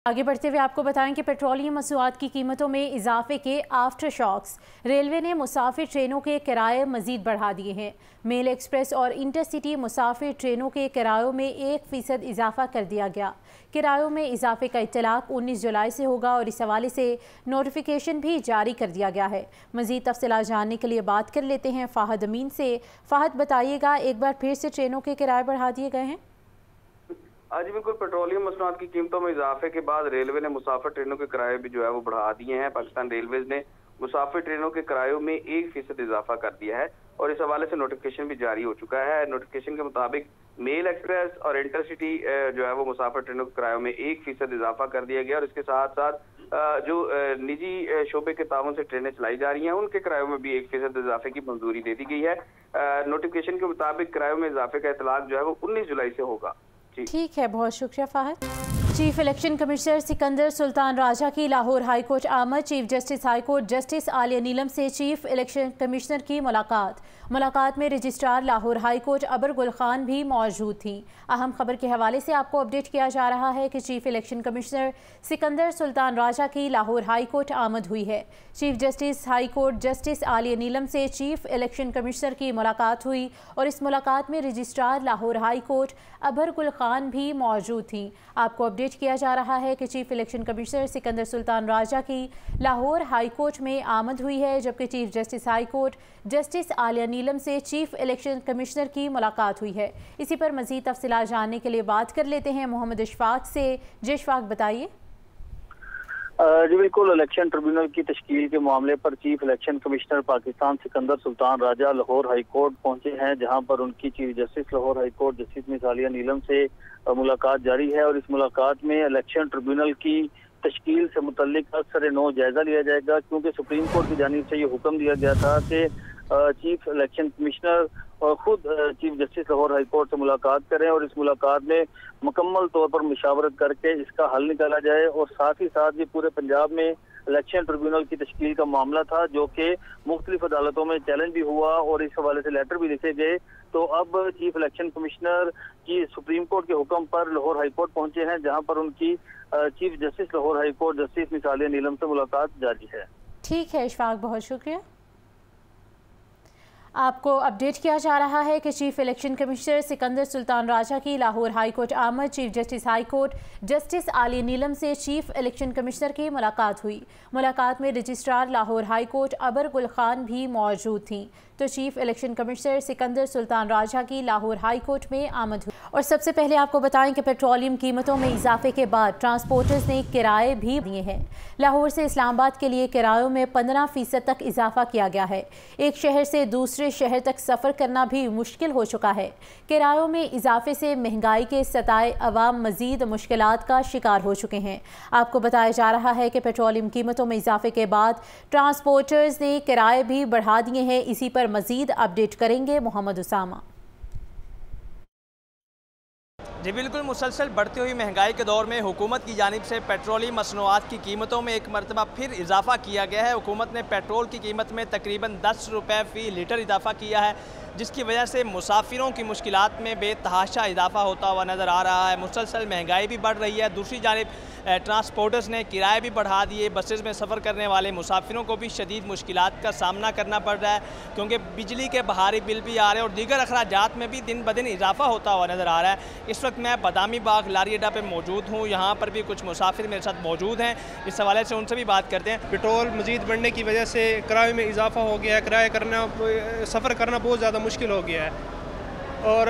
आगे बढ़ते हुए आपको बताएं कि पेट्रोलियम मसनूआत की कीमतों में इजाफे के आफ्टर शॉक्स। रेलवे ने मुसाफिर ट्रेनों के किराए मजीद बढ़ा दिए हैं। मेल एक्सप्रेस और इंटरसिटी मुसाफिर ट्रेनों के किरायों में 1% इजाफा कर दिया गया। किरायों में इजाफे का इत्तलाक 19 जुलाई से होगा और इस हवाले से नोटिफिकेशन भी जारी कर दिया गया है। मजीद तफसीलात जानने के लिए बात कर लेते हैं फ़ाहद अमीन से। फ़ाहद, बताइएगा, एक बार फिर से ट्रेनों के किराए बढ़ा दिए गए हैं? आज बिल्कुल पेट्रोलियम मसनूआत की कीमतों में इजाफे के बाद रेलवे ने मुसाफिर ट्रेनों के किराए भी जो है वो बढ़ा दिए हैं। पाकिस्तान रेलवेज ने मुसाफिर ट्रेनों के किरायों में 1% इजाफा कर दिया है और इस हवाले से नोटिफिकेशन भी जारी हो चुका है। नोटिफिकेशन के मुताबिक मेल एक्सप्रेस और इंटरसिटी जो है वो मुसाफिर ट्रेनों के किरायों में 1% इजाफा कर दिया गया और इसके साथ साथ जो निजी शोबे के ताउन से ट्रेनें चलाई जा रही हैं उनके किरायों में भी 1% इजाफे की मंजूरी दे दी गई है। नोटिफिकेशन के मुताबिक किरायों में इजाफे का इतलाक जो है वो 19 जुलाई से होगा। ठीक है, बहुत शुक्रिया Fahad. Chief election commissioner Sikandar Sultan Raja की लाहौर हाई कोर्ट आमद। Chief justice high court justice Aliya Neelam से चीफ इलेक्शन कमिश्नर की मुलाकात में रजिस्ट्रार लाहौर हाई कोर्ट अबर गुल खान भी मौजूद थी। अहम खबर के हवाले से आपको अपडेट किया जा रहा है कि chief election commissioner Sikandar Sultan Raja की लाहौर हाई कोर्ट आमद हुई है। Chief justice high court justice Aliya Neelam से चीफ इलेक्शन कमिश्नर की मुलाकात हुई और इस मुलाकात में रजिस्ट्रार लाहौर हाई कोर्ट अबर गुल खान भी मौजूद थी। आपको अपडेट किया जा रहा है कि chief election commissioner Sikandar Sultan Raja की लाहौर हाई कोर्ट में आमद हुई है, जबकि chief justice high court justice Aliya Neelam से चीफ इलेक्शन कमिश्नर की मुलाकात हुई है। इसी पर मज़ीद तफसीलात जानने के लिए बात कर लेते हैं मोहम्मद इशफाक से। जी इशफाक, बताइए। जी बिल्कुल, इलेक्शन ट्रिब्यूनल की तश्कील के मामले पर chief election commissioner Pakistan Sikandar Sultan Raja Lahore high court पहुंचे हैं, जहां पर उनकी chief justice Lahore high court justice miss Aliya Neelam से मुलाकात जारी है और इस मुलाकात में इलेक्शन ट्रिब्यूनल की तश्कील से मुतल्लिक अक्सर नो जायजा लिया जाएगा, क्योंकि सुप्रीम कोर्ट की जानिब से ये हुक्म दिया गया था कि चीफ इलेक्शन कमिश्नर और खुद chief justice Lahore high court से मुलाकात करें और इस मुलाकात में मुकम्मल तौर पर मुशावरत करके इसका हल निकाला जाए। और साथ ही साथ ये पूरे पंजाब में इलेक्शन ट्रिब्यूनल की तश्कील का मामला था, जो कि मुख्तलिफ अदालतों में चैलेंज भी हुआ और इस हवाले से लेटर भी लिखे गए। तो अब चीफ इलेक्शन कमिश्नर की सुप्रीम कोर्ट के हुक्म पर लाहौर हाई कोर्ट पहुंचे हैं, जहां पर उनकी chief justice Lahore high court justice miss Aliya Neelam से मुलाकात जारी है। ठीक है इशफाक, बहुत शुक्रिया। आपको अपडेट किया जा रहा है कि chief election commissioner Sikandar Sultan Raja की लाहौर हाई कोर्ट आमद। Chief justice high court justice Aliya Neelam से चीफ इलेक्शन कमिश्नर की मुलाकात हुई। मुलाकात में रजिस्ट्रार लाहौर हाई कोर्ट अबर गुल खान भी मौजूद थी। तो chief election commissioner Sikandar Sultan Raja की लाहौर हाई कोर्ट में आमद हुई। और सबसे पहले आपको बताएं कि पेट्रोलियम कीमतों में इजाफे के बाद ट्रांसपोर्टर्स ने किराए भी दिए हैं। लाहौर से इस्लामाबाद के लिए किरायों में 15% तक इजाफा किया गया है। एक शहर से दूसरे शहर तक सफ़र करना भी मुश्किल हो चुका है। किरायों में इजाफे से महंगाई के सताए अवाम मज़ीद मुश्किलात का शिकार हो चुके हैं। आपको बताया जा रहा है कि पेट्रोलियम कीमतों में इजाफे के बाद ट्रांसपोर्टर्स ने किराए भी बढ़ा दिए हैं। इसी पर मज़ीद अपडेट करेंगे मोहम्मद उसामा। जी बिल्कुल, मुसलसल बढ़ती हुई महंगाई के दौर में हुकूमत की जानिब से पेट्रोलियम मसनूआत की कीमतों में एक मरतबा फिर इजाफा किया गया है। हुकूमत ने पेट्रोल की कीमत में तकरीबन 10 रुपये फ़ी लीटर इजाफा किया है, जिसकी वजह से मुसाफिरों की मुश्किलात में बेतहाशा इजाफा होता हुआ नज़र आ रहा है। मुसलसल महंगाई भी बढ़ रही है। दूसरी जानिब ट्रांसपोर्टर्स ने किराए भी बढ़ा दिए। बसेस में सफ़र करने वाले मुसाफिरों को भी शदीद मुश्किलात का सामना करना पड़ रहा है, क्योंकि बिजली के बहारी बिल भी आ रहे हैं और दीगर अखराजात में भी दिन ब दिन इजाफा होता हुआ नज़र आ रहा है। इस वक्त मैं बादामी बाग लारी अड्डा पर मौजूद हूँ। यहाँ पर भी कुछ मुसाफिर मेरे साथ मौजूद हैं। इस हवाले से उनसे भी बात करते हैं। पेट्रोल मज़ीद बढ़ने की वजह से किराए में इजाफा हो गया है। किराया करना, सफ़र करना बहुत ज़्यादा मुश्किल हो गया है और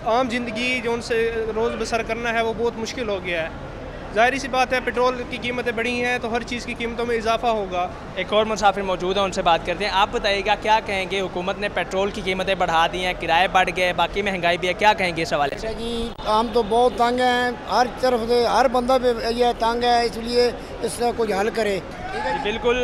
आम जिंदगी जो उनसे रोज़ बसर करना है वो बहुत मुश्किल हो गया है। ज़ाहिर सी बात है, पेट्रोल की कीमतें बढ़ी हैं तो हर चीज़ की कीमतों में इजाफा होगा। एक और मुसाफिर मौजूद है, उनसे बात करते हैं। आप बताइएगा, क्या कहेंगे? हुकूमत ने पेट्रोल की कीमतें बढ़ा दी हैं, किराए बढ़ गए, बाकी महंगाई भी है, क्या कहेंगे इस हवाले से? जी, हम तो बहुत तंग हैं, हर तरफ से हर बंदा पे ये तंग है, इसलिए इसका कोई हल करे। बिल्कुल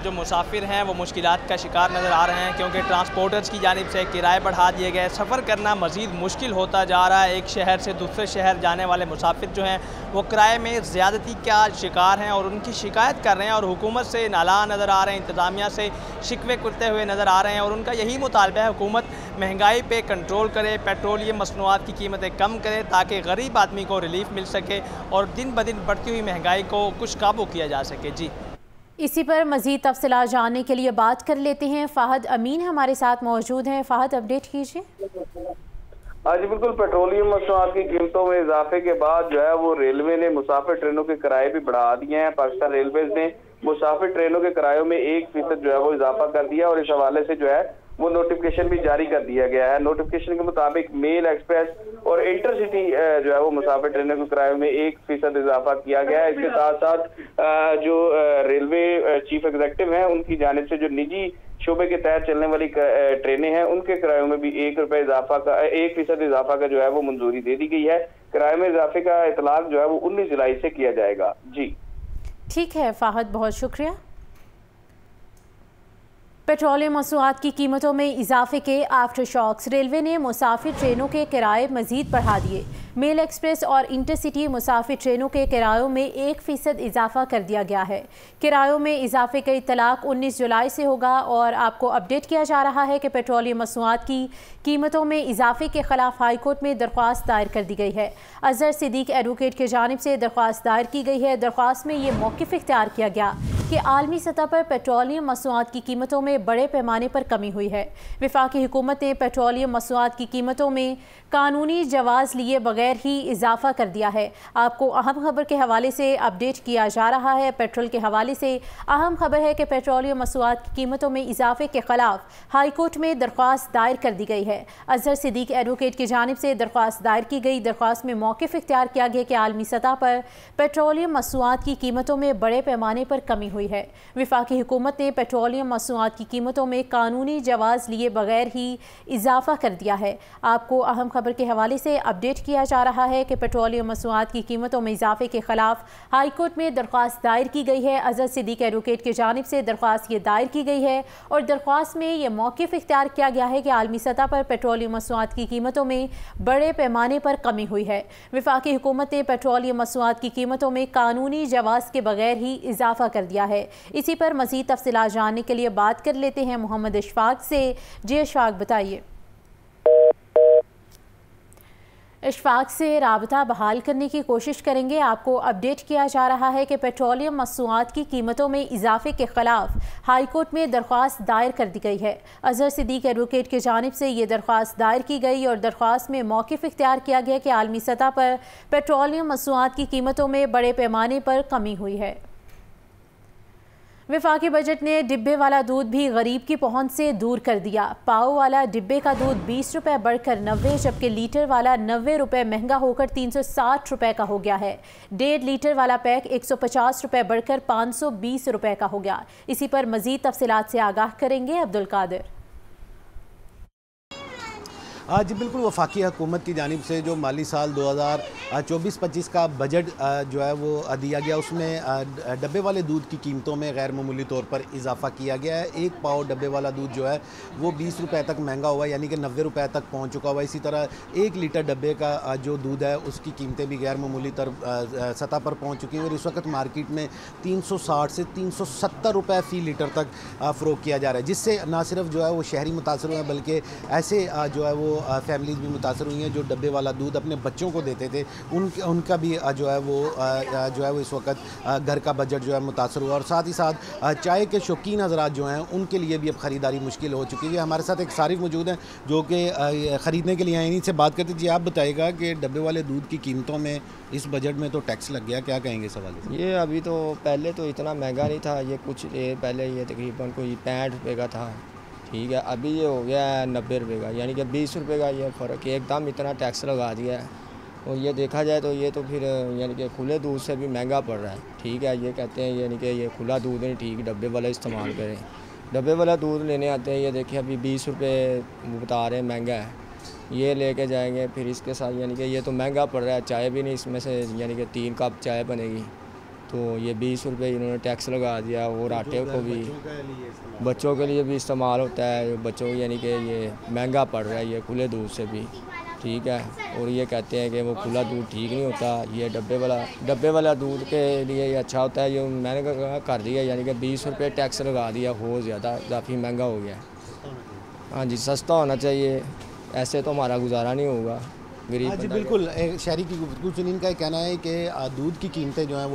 जो मुसाफिर हैं वो मुश्किलात का शिकार नज़र आ रहे हैं, क्योंकि ट्रांसपोर्टर्स की जानिब से किराए बढ़ा दिए गए, सफ़र करना मज़ीद मुश्किल होता जा रहा है। एक शहर से दूसरे शहर जाने वाले मुसाफिर जो हैं वो किराए में ज़्यादती का शिकार हैं और उनकी शिकायत कर रहे हैं और हुकूमत से नाला नज़र आ रहे हैं, इंतज़ामिया से शिकवे करते हुए नज़र आ रहे हैं। और उनका यही मुतालबा है हुकूमत महंगाई पे कंट्रोल करे, पेट्रोलियम मसनूआत की कीमतें कम करे ताकि गरीब आदमी को रिलीफ मिल सके और दिन ब दिन बढ़ती हुई महंगाई को कुछ काबू किया जा सके। जी, इसी पर मज़ीद तफसीलात जानने के लिए बात कर लेते हैं। फ़ाहद अमीन हमारे साथ मौजूद हैं। फ़ाहद, अपडेट कीजिए। जी बिल्कुल, पेट्रोलियम मसनूआत की कीमतों में इजाफे के बाद जो है वो रेलवे ने मुसाफिर ट्रेनों के किराए भी बढ़ा दिए हैं। पाकिस्तान रेलवेज ने मुसाफिर ट्रेनों के किरायों में 1% जो है वो इजाफा कर दिया और इस हवाले से जो है वो नोटिफिकेशन भी जारी कर दिया गया है। नोटिफिकेशन के मुताबिक मेल, एक्सप्रेस और इंटरसिटी जो है वो मुसाफिर ट्रेनों के किराए में 1% इजाफा किया गया है। इसके साथ साथ जो रेलवे चीफ एग्जीक्यूटिव हैं उनकी जानिब से जो निजी शोबे के तहत चलने वाली ट्रेनें हैं उनके किरायों में भी 1% इजाफा का जो है वो मंजूरी दे दी गई है। किराए में इजाफे का इतलाक जो है वो 19 जुलाई से किया जाएगा। जी ठीक है फ़ाहद, बहुत शुक्रिया। पेट्रोलियम मसनूआत की कीमतों में इजाफे के आफ्टर शॉक्स, रेलवे ने मुसाफिर ट्रेनों के किराए मज़ीद बढ़ा दिए। मेल एक्सप्रेस और इंटरसिटी मुसाफिर ट्रेनों के किरायों में 1% इजाफा कर दिया गया है। किरायों में इजाफे का इतलाक 19 जुलाई से होगा और आपको अपडेट किया जा रहा है कि पेट्रोलियम मसनूआत की कीमतों में इजाफे के खिलाफ हाई कोर्ट में दरख्वास्त दायर कर दी गई है। अजहर सिद्दीक एडवोकेट की जानिब से दरख्वास्त दायर की गई है। दरख्वास्त में ये मौक़िफ़ इख्तियार किया गया कि आलमी सतह पर पेट्रोलियम मसनूआत की कीमतों में बड़े पैमाने पर कमी हुई है। वफाकी हुकूमत ने पेट्रोलियम मसनूआत की कीमतों में कानूनी जवाज़ लिए बगैर ही इजाफा कर दिया है। आपको अहम खबर के हवाले से अपडेट किया जा रहा है। पेट्रोल के हवाले से अहम खबर है कि पेट्रोलियम मसनूआत की कीमतों में इजाफे के खिलाफ हाई कोर्ट में दरख्वास्त दायर कर दी गई है। अजहर सिद्दीक एडवोकेट की जानिब से दरख्वास्त दायर की गई। दरख्वास्त में मौक़िफ़ इख्तियार किया गया कि आलमी सतह पर पेट्रोलियम मसनूआत की कीमतों में बड़े पैमाने पर कमी हुई है। वफाकी हुकूमत ने पेट्रोलियम मसनूआत की कीमतों में कानूनी जवाज़ लिए बगैर ही इजाफा कर दिया है। आपको अहम खबर के हवाले से अपडेट किया जा रहा है कि पेट्रोलियम मसनूआत की कीमतों में इजाफे के खिलाफ हाई कोर्ट में दरख्वास्त दायर की गई है। अजहर सिद्दीक एडवोकेट की जानिब से दरख्वास्त ये दायर की गई है और दरख्वास्त में ये मौक़िफ़ इख्तियार किया गया है कि आलमी सतह पर पेट्रोलियम मसनूआत की कीमतों में बड़े पैमाने पर कमी हुई है। वफाकी हुकूमत ने पेट्रोलियम मसनूआत की कीमतों में कानूनी जवाज़ के बगैर ही इजाफा कर दिया है। इसी पर मज़ीद तफसीलात जानने के लिए बात कर लेते हैं मोहम्मद इशफाक से। जी इशफाक, बताइए। इशफाक से राबता बहाल करने की कोशिश करेंगे। आपको अपडेट किया जा रहा है कि पेट्रोलियम मसनूआत की कीमतों में इजाफे के खिलाफ हाई कोर्ट में दरख्वास्त दायर कर दी गई है। अजहर सिद्दीक एडवोकेट की जानिब से ये दरख्वास्त दायर की गई और दरख्वास्त में मौक़िफ़ इख्तियार किया गया कि आलमी सतह पर पेट्रोलियम मसनूआत की कीमतों में बड़े पैमाने पर कमी हुई है। वफाकी बजट ने डिब्बे वाला दूध भी गरीब की पहुंच से दूर कर दिया। पाव वाला डिब्बे का दूध 20 रुपये बढ़कर 90, जबकि लीटर वाला 90 रुपये महंगा होकर 360 रुपये का हो गया है। 1.5 लीटर वाला पैक 150 रुपये बढ़कर 520 रुपये का हो गया। इसी पर मज़ीद तफसीलात से आगाह करेंगे अब्दुल कादिर। जी बिल्कुल, वफाकी हुकूमत की जानिब से जो माली साल 2024-25 का बजट जो है वो दिया गया, उसमें डब्बे वाले दूध की कीमतों में गैर मामूली तौर पर इजाफा किया गया है। एक पाव डब्बे वाला दूध जो है वो 20 रुपये तक महंगा हुआ है, यानी कि 90 रुपये तक पहुंच चुका हुआ है। इसी तरह 1 लीटर डब्बे का जो दूध है उसकी कीमतें भी गैर मामूली सतह पर पहुँच चुकी हैं और इस वक्त मार्केट में 360 से 370 रुपये फ़ी लीटर तक फ़रोख्त किया जा रहा है, जिससे ना सिर्फ जो है वो शहरी मुतासर हुए हैं बल्कि ऐसे जो है वो फैमिलीज़ भी मुतासर हुई हैं जो डब्बे वाला दूध अपने बच्चों को देते थे। उनका भी जो है वो इस वक्त घर का बजट जो है मुतासर हुआ और साथ ही साथ चाय के शौकीन हज़रात जो हैं उनके लिए भी अब ख़रीदारी मुश्किल हो चुकी है। हमारे साथ एक सारिफ मौजूद हैं जो कि ख़रीदने के लिए आए, इन्हीं से बात करते। जी, आप बताइएगा कि डब्बे वाले दूध की कीमतों में इस बजट में तो टैक्स लग गया, क्या कहेंगे सवाल? ये अभी तो पहले तो इतना महंगा नहीं था, ये कुछ पहले ये तकरीबन कोई 65 रुपये का था, ठीक है। अभी ये हो गया है 90 रुपये का, यानी कि 20 रुपये का ये फ़र्क है। एकदम इतना टैक्स लगा दिया है और ये देखा जाए तो ये तो फिर यानी कि खुले दूध से भी महंगा पड़ रहा है, ठीक है। ये कहते हैं यानी कि ये खुला दूध नहीं ठीक, डब्बे वाला इस्तेमाल करें। डब्बे वाला दूध लेने आते हैं, ये देखिए अभी 20 रुपये बता रहे हैं महंगा है, ये लेके जाएंगे फिर इसके साथ यानी कि ये तो महंगा पड़ रहा है। चाय भी नहीं इसमें से यानी कि 3 कप चाय बनेगी, तो ये 20 रुपये इन्होंने टैक्स लगा दिया। और आटे को भी बच्चों के लिए भी इस्तेमाल होता है, बच्चों यानी कि ये महंगा पड़ रहा है ये खुले दूध से भी, ठीक है। और ये कहते हैं कि वो खुला दूध ठीक नहीं होता, ये डब्बे वाला दूध के लिए ये अच्छा होता है। ये मैंने कर दिया यानी कि 20 रुपये टैक्स लगा दिया, बहुत ज़्यादा काफ़ी महंगा हो गया। हाँ जी, सस्ता होना चाहिए, ऐसे तो हमारा गुजारा नहीं होगा गरीब। हाँ जी बिल्कुल, शहरी की गुफ्तगू सुनी इनका कहना है कि दूध की कीमतें जो हैं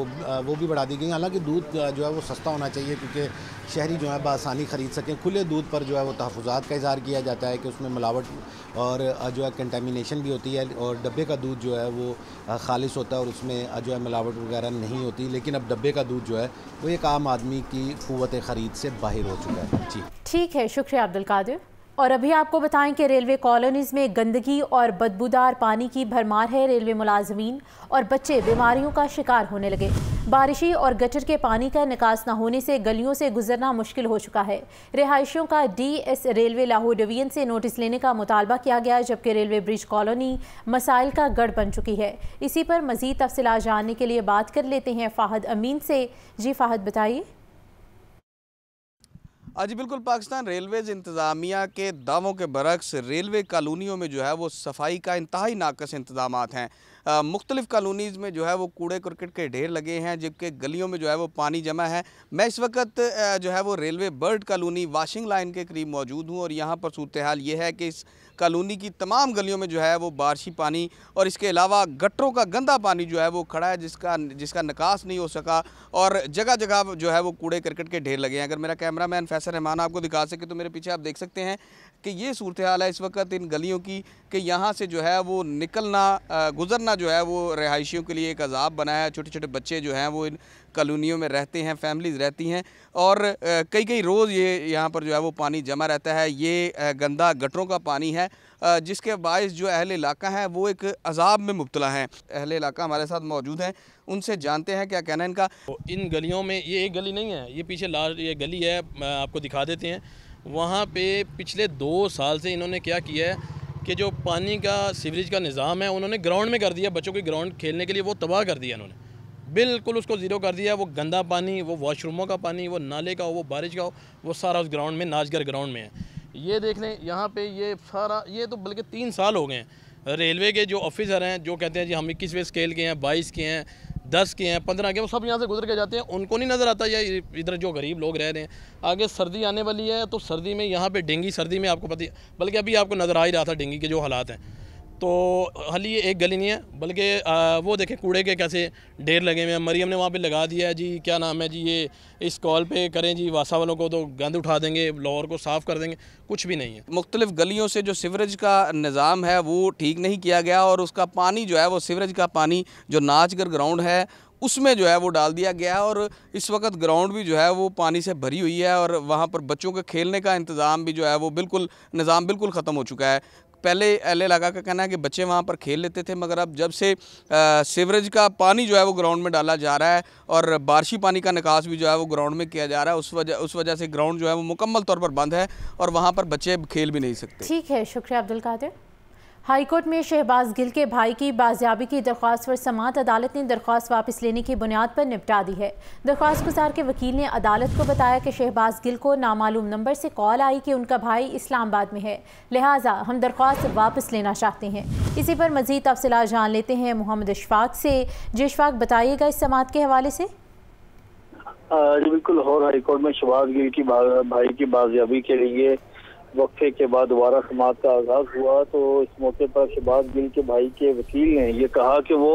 वो भी बढ़ा दी गई। हालांकि दूध जो है वो सस्ता होना चाहिए क्योंकि शहरी जो है बआसानी ख़रीद सकें। खुले दूध पर जो है वो तहफ़्फ़ुज़ात का इज़हार किया जाता है कि उसमें मिलावट और जो है कंटामिनेशन भी होती है, और डब्बे का दूध जो है वो खालिस होता है और उसमें जो है मिलावट वगैरह नहीं होती। लेकिन अब डब्बे का दूध जो है वो एक आम आदमी की क़ुव्वत ख़रीद से बाहर हो चुका है। जी ठीक है, शुक्रिया अब्दुल कादिर। और अभी आपको बताएं कि रेलवे कॉलोनीज़ में गंदगी और बदबूदार पानी की भरमार है। रेलवे मुलाजमीन और बच्चे बीमारियों का शिकार होने लगे। बारिशी और गटर के पानी का निकास न होने से गलियों से गुजरना मुश्किल हो चुका है। रिहायशियों का DS रेलवे लाहौर डिवीजन से नोटिस लेने का मुतालबा किया गया, जबकि रेलवे ब्रिज कॉलोनी मसाइल का गढ़ बन चुकी है। इसी पर मज़ीद तफसीलात जानने के लिए बात कर लेते हैं फ़ाहद अमीन से। जी फ़ाहद, बताइए। जी बिल्कुल, पाकिस्तान रेलवेज़ इंतज़ामिया के दावों के बरक्स रेलवे कॉलोनियों में जो है वो सफाई का इंतहाई नाकस इंतज़ामात हैं। मुख्तलिफ़ कॉलोनीज़ में जो है वो कूड़े करकट के ढेर लगे हैं, जबकि गलियों में जो है वो पानी जमा है। मैं इस वक्त जो है वो railway bird colony washing line के करीब मौजूद हूँ और यहाँ पर सूरत हाल ये है कि इस कॉलोनी की तमाम गलियों में जो है वो बारिशी पानी और इसके अलावा गटरों का गंदा पानी जो है वो खड़ा है, जिसका निकास नहीं हो सका, और जगह जगह जो है वो कूड़े करकट के ढेर लगे हैं। अगर मेरा कैमरामैन फैसल रहमान आपको दिखा सके तो मेरे पीछे आप देख सकते हैं कि ये सूरत हाल है इस वक्त इन गलियों की, कि यहाँ से जो है वो निकलना गुज़रना जो है वो रिहायशियों के लिए एक अज़ाब बना है। छोटे छोटे बच्चे जो हैं वो इन कॉलोनियों में रहते हैं, फैमिलीज़ रहती हैं, और कई रोज़ ये यहाँ पर जो है वो पानी जमा रहता है। ये गंदा गटरों का पानी है, जिसके बायस जो अहले इलाका है वो एक अज़ाब में मुब्तला हैं। अहले इलाका हमारे साथ मौजूद हैं, उनसे जानते हैं क्या कहना है इनका। इन गलियों में, ये एक गली नहीं है, ये पीछे ये गली है, आपको दिखा देते हैं। वहाँ पे पिछले 2 साल से इन्होंने क्या किया है कि जो पानी का सीवरेज का निज़ाम है उन्होंने ग्राउंड में कर दिया। बच्चों के ग्राउंड खेलने के लिए वो तबाह कर दिया इन्होंने, बिल्कुल उसको ज़ीरो कर दिया। वो गंदा पानी, वो वॉशरूमों का पानी, वो नाले का हो, वो बारिश का हो, वो सारा उस ग्राउंड में, नाचगर ग्राउंड में है। ये देख लें यहाँ पे ये सारा, ये तो बल्कि 3 साल हो गए हैं। रेलवे के जो ऑफिसर हैं जो कहते हैं जी हम 21वें स्केल के हैं, 22 के हैं, 10 के हैं, 15 के, वो सब यहाँ से गुजर के जाते हैं। उनको नहीं नज़र आता या इधर जो गरीब लोग रह रहे हैं। आगे सर्दी आने वाली है तो सर्दी में यहाँ पे डेंगू, सर्दी में आपको पता, बल्कि अभी आपको नज़र आ ही रहा था डेंगू के जो हालात हैं। तो हाल ये एक गली नहीं है, बल्कि वो देखें कूड़े के कैसे ढेर लगे हुए हैं। मरियम ने वहाँ पे लगा दिया है जी, क्या नाम है जी, ये इस कॉल पे करें जी वासा वालों को तो गंद उठा देंगे, लाहौर को साफ़ कर देंगे, कुछ भी नहीं है। मुख्तलिफ गलियों से जो सीवरेज का निज़ाम है वो ठीक नहीं किया गया, और उसका पानी जो है वो सीवरेज का पानी जो नाचगर ग्राउंड है उसमें जो है वो डाल दिया गया, और इस वक्त ग्राउंड भी जो है वो पानी से भरी हुई है, और वहाँ पर बच्चों के खेलने का इंतज़ाम भी जो है वो निज़ाम बिल्कुल ख़त्म हो चुका है। पहले अहले इलाका का कहना है कि बच्चे वहाँ पर खेल लेते थे, मगर अब जब से सीवरेज का पानी जो है वो ग्राउंड में डाला जा रहा है और बारिशी पानी का निकास भी जो है वो ग्राउंड में किया जा रहा है, उस वजह से ग्राउंड जो है वो मुकम्मल तौर पर बंद है और वहाँ पर बच्चे खेल भी नहीं सकते। ठीक है, शुक्रिया अब्दुल कादिर। हाई कोर्ट में शहबाज गिल के भाई की बाजियाबी की दरख्वास्त पर समाअत अदालत ने दरख्वास्त वापस लेने की बुनियाद पर निपटा दी है। दरख्वास्त गुजार के वकील ने अदालत को बताया कि शहबाज गिल को नामालूम नंबर से कॉल आई कि उनका भाई इस्लामाबाद में है, लिहाजा हम दरख्वास्त वापस लेना चाहते हैं। इसी पर मज़ीद तफसीलात जान लेते हैं मोहम्मद इशफाक से। जी इशफाक, बताइएगा इस समाअत के हवाले से। जी बिल्कुल, लाहौर हाई कोर्ट में शहबाज गिल की भाई की बाजियाबी के लिए वक्फे के बाद दोबारा समाअत का आगाज हुआ, तो इस मौके पर शहबाज गिल के भाई के वकील ने ये कहा कि वो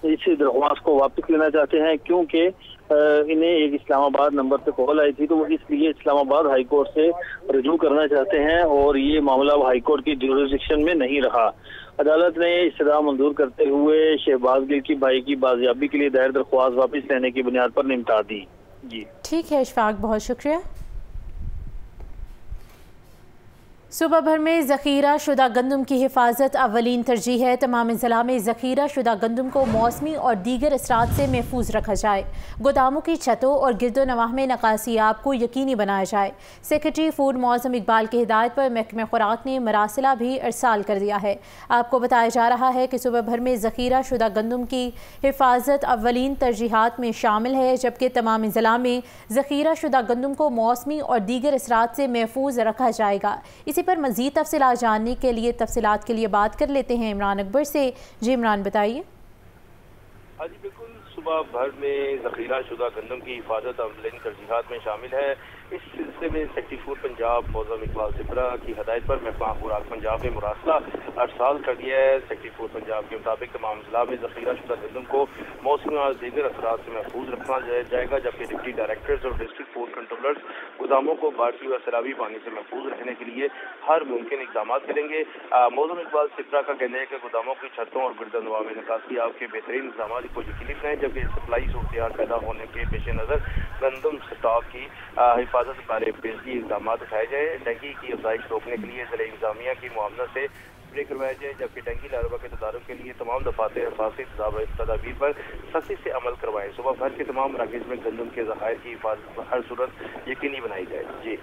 इस दरख्वास्त को वापस लेना चाहते हैं, क्योंकि इन्हें एक इस्लामाबाद नंबर पे कॉल आई थी, तो वो इसलिए इस्लामाबाद हाई कोर्ट से रजू करना चाहते हैं और ये मामला हाई कोर्ट की जुरिसडिक्शन में नहीं रहा। अदालत ने इस्तदा मंजूर करते हुए शहबाज गिल की भाई की बाजियाबी के लिए दायर दरख्वास्त वापस लेने की बुनियाद पर निपटा दी। जी ठीक है इशफाक, बहुत शुक्रिया। सूबा भर में ज़ख़ीरा शुदा गंदम की हिफाजत अव्वलीन तरजीह है। तमाम ज़िला में ज़ख़ीरा शुदा गंदम को मौसमी और दीगर असरात से महफूज रखा जाए। गोदामों की छतों और गिरदोनवाह में नकासियाब को यकीनी बनाया जाए। सेक्रेटरी फूड मौज़म इकबाल की हिदायत पर महकमा खुराक ने मरासिला भी अरसाल कर दिया है। आपको बताया जा रहा है कि सूबा भर में ज़ख़ीरा शुदा गंदम की हिफाजत अव्वलीन तरजीहात में शामिल है, जबकि तमाम ज़िला में ज़ख़ीरा शुदा गंदम को मौसमी और दीगर असरात से महफूज रखा जाएगा। इसी पर मज़ीद तफसीलात जानने के लिए बात कर लेते हैं इमरान अकबर से। जी इमरान, बताइए। हाँ जी बिल्कुल, सूबा भर में ज़ख़ीरा शुदा गंदम की हिफाजत अव्वलीन तरजीहात में शामिल है। इस सिलसिले में सेक्रेटरी फूड पंजाब मौज़म इकबाल सिपरा की हदायत पर महकमा खुराक पंजाब ने मुरासला अरसाल कर दिया है। सेक्रेटरी फूड पंजाब के मुताबिक तमाम जिला में ज़ख़ीरा शुदा गंदम को मौसमी और दीगर असरात से महफूज रखना जाएगा, जबकि डिप्टी डायरेक्टर्स और डिस्ट्रिक्ट फूड कंट्रोलर्स गोदामों को बारिश व सैलाबी पानी से महफूज रखने के लिए हर मुमकिन इक़दाम करेंगे। मौज़म इकबाल सिपरा का कहना है कि गोदामों की छतों और गिरदोनवाह में निकासियाब के बेहतरीन इंतजाम को यकीनी बनाएं, जबकि सप्लाई सूरत पैदा होने के पेश नज़र गंदम स्टॉक की हिफाजत बारे पेशगी इक़दाम उठाए जाए। डेंगू की अफजाइश रोकने के लिए ज़िला इंतजामिया की मुआवनत से स्प्रे करवाया जाए, जबकि डेंगू लार्वा के तदारुक के लिए तमाम दफातर हिफाजती तदाबीर पर सख्ती से अमल करवाएं। सुबह भर के तमाम मराकज़ में गंदम के ज़खायर की हिफाजत हर सूरत यकीनी बनाई जाए। जी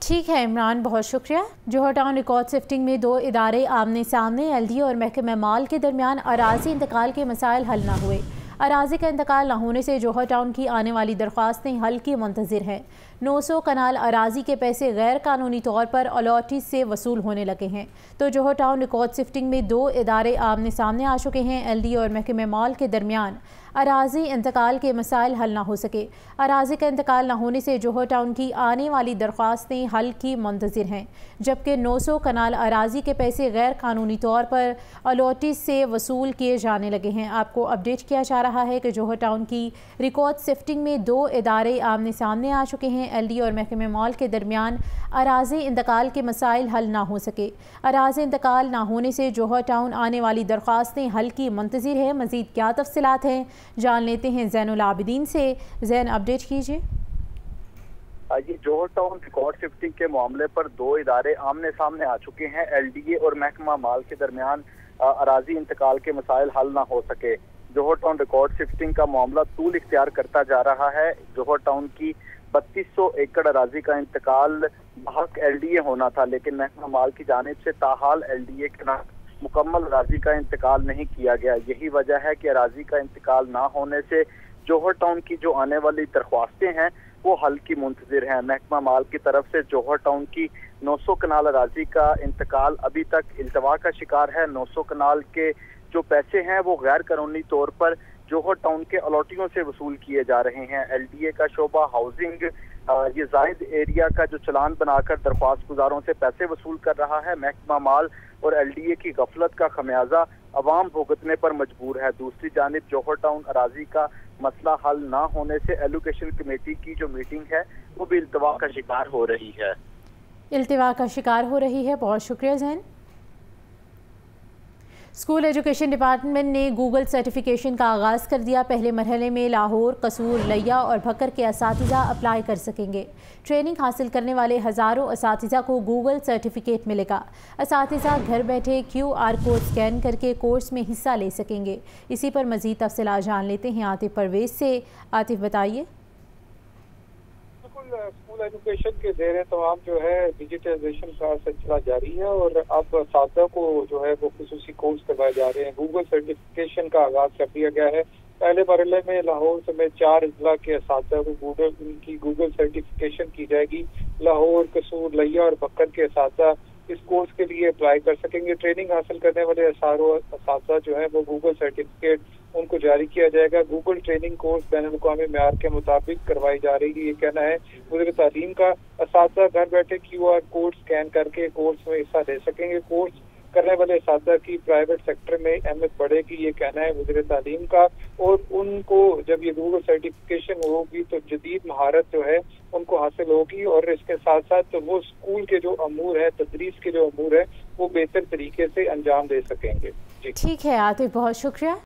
ठीक है इमरान, बहुत शुक्रिया। जोहर टाउन रिकॉर्ड शिफ्टिंग में 2 इदारे आमने सामने। LD और महकमा माल के दरमियान अराजी इंतकाल के मसाइल हल न हुए। अराजी का इंतकाल न होने से जोहर टाउन की आने वाली दरख्वास्तें हल की मुंतज़िर हैं। 900 कनाल अराजी के पैसे गैर कानूनी तौर पर अलॉटी से वसूल होने लगे हैं। तो जोहर टाउन रिकॉर्ड शिफ्टिंग में 2 इदारे आमने सामने आ चुके हैं। LD और महकमा माल के दरमियान अराजी इंतकाल के मसाइल हल ना हो सके। अराजी का इंतकाल न होने से जोहर टाउन की आने वाली दरख्वास्तें हल की मुंतज़िर हैं, जबकि 900 कनाल अराजी के पैसे गैर कानूनी तौर पर अलॉटी से वसूल किए जाने लगे हैं। आपको अपडेट किया जा रहा है कि जोहर टाउन की रिकॉर्ड शिफ्टिंग में 2 इदारे आमने सामने आ चुके हैं। LD और महकमा माल के दरमियान अराजी इंतकाल के मसाइल हल ना हो सके। अराजी इंतकाल ना होने से जोहर टाउन आने वाली दरख्वास्तें हल की मुंतज़िर है। मज़ीद क्या तफसीलात हैं जान लेते हैं ज़ैनुल आबिदीन से। ज़ैन, अपडेट कीजिए। ये जोहर टाउन रिकॉर्ड शिफ्टिंग के मामले पर 2 इदारे आमने सामने आ चुके हैं। LDA और महकमा माल के दरमियान अराजी इंतकाल के मसाइल हल ना हो सके। जोहर टाउन रिकॉर्ड शिफ्टिंग का मामला तूल इख्तियार करता जा रहा है। जोहर टाउन की 3200 एकड़ अराजी का इंतकाल बहक LDA होना था, लेकिन महकमा माल की जानिब से ताहाल LDA के नाम मुकम्मल अराजी का इंतकाल नहीं किया गया। यही वजह है कि अराजी का इंतकाल ना होने से जोहर टाउन की जो आने वाली दरख्वास्तें हैं वो हल की मुंतज़िर हैं। महकमा माल की तरफ से जोहर टाउन की 900 कनाल अराजी का इंतकाल अभी तक इल्तवा का शिकार है। 900 कनाल के जो पैसे हैं वो गैर कानूनी तौर पर जोहर टाउन के अलॉटियों से वसूल किए जा रहे हैं। LDA का शोबा हाउसिंग ये जायद एरिया का जो चलान बनाकर दरख्वास्त गुजारों से पैसे वसूल कर रहा है। महकमा माल और LDA की गफलत का खमियाजा अवाम भुगतने पर मजबूर है। दूसरी जानिब जोहर टाउन अराजी का मसला हल ना होने से एलोकेशन कमेटी की जो मीटिंग है वो भी इल्तवा का शिकार हो रही है। इल्तवा का शिकार हो रही है, बहुत शुक्रिया ज़ैन। स्कूल एजुकेशन डिपार्टमेंट ने गूगल सर्टिफिकेशन का आगाज़ कर दिया। पहले मरहले में लाहौर, कसूर, लिया और भक्कर के असातिज़ा अप्लाई कर सकेंगे। ट्रेनिंग हासिल करने वाले हज़ारों असातिज़ा को गूगल सर्टिफिकेट मिलेगा। असातिज़ा घर बैठे QR कोड स्कैन करके कोर्स में हिस्सा ले सकेंगे। इसी पर मज़ीद तफसीलात जान लेते हैं आतिफ परवेज़ से। आतिफ, बताइए। स्कूल एजुकेशन के ज़ेर तमाम जो है डिजिटलाइजेशन का सिलसिला जारी है और अब असातिज़ा को जो है वो खुसूसी कोर्स करवाए जा रहे हैं। गूगल सर्टिफिकेशन का आगाज़ कर दिया गया है। पहले मरहले में लाहौर समेत 4 अजला के असातिज़ा को उनकी गूगल सर्टिफिकेशन की जाएगी। लाहौर, कसूर, लिया और बक्कर के असातिज़ा इस कोर्स के लिए अप्लाई कर सकेंगे। ट्रेनिंग हासिल करने वाले असातिज़ा जो है वो गूगल सर्टिफिकेट उनको जारी किया जाएगा। गूगल ट्रेनिंग कोर्स बैनुल-अक़वामी मेयार के मुताबिक करवाई जा रही है, ये कहना है वज़ीर तालीम का। असातिज़ा घर बैठे QR कोड स्कैन करके कोर्स में हिस्सा ले सकेंगे। कोर्स करने वाले असातिज़ा की प्राइवेट सेक्टर में अहमियत बढ़ेगी, ये कहना है वज़ीर तालीम का। और उनको जब ये गूगल सर्टिफिकेशन होगी तो जदीद महारत जो है उनको हासिल होगी और इसके साथ साथ तो वो स्कूल के जो अमूर है, तदरीस के जो अमूर है वो बेहतर तरीके से अंजाम दे सकेंगे। ठीक है आतिफ, बहुत शुक्रिया।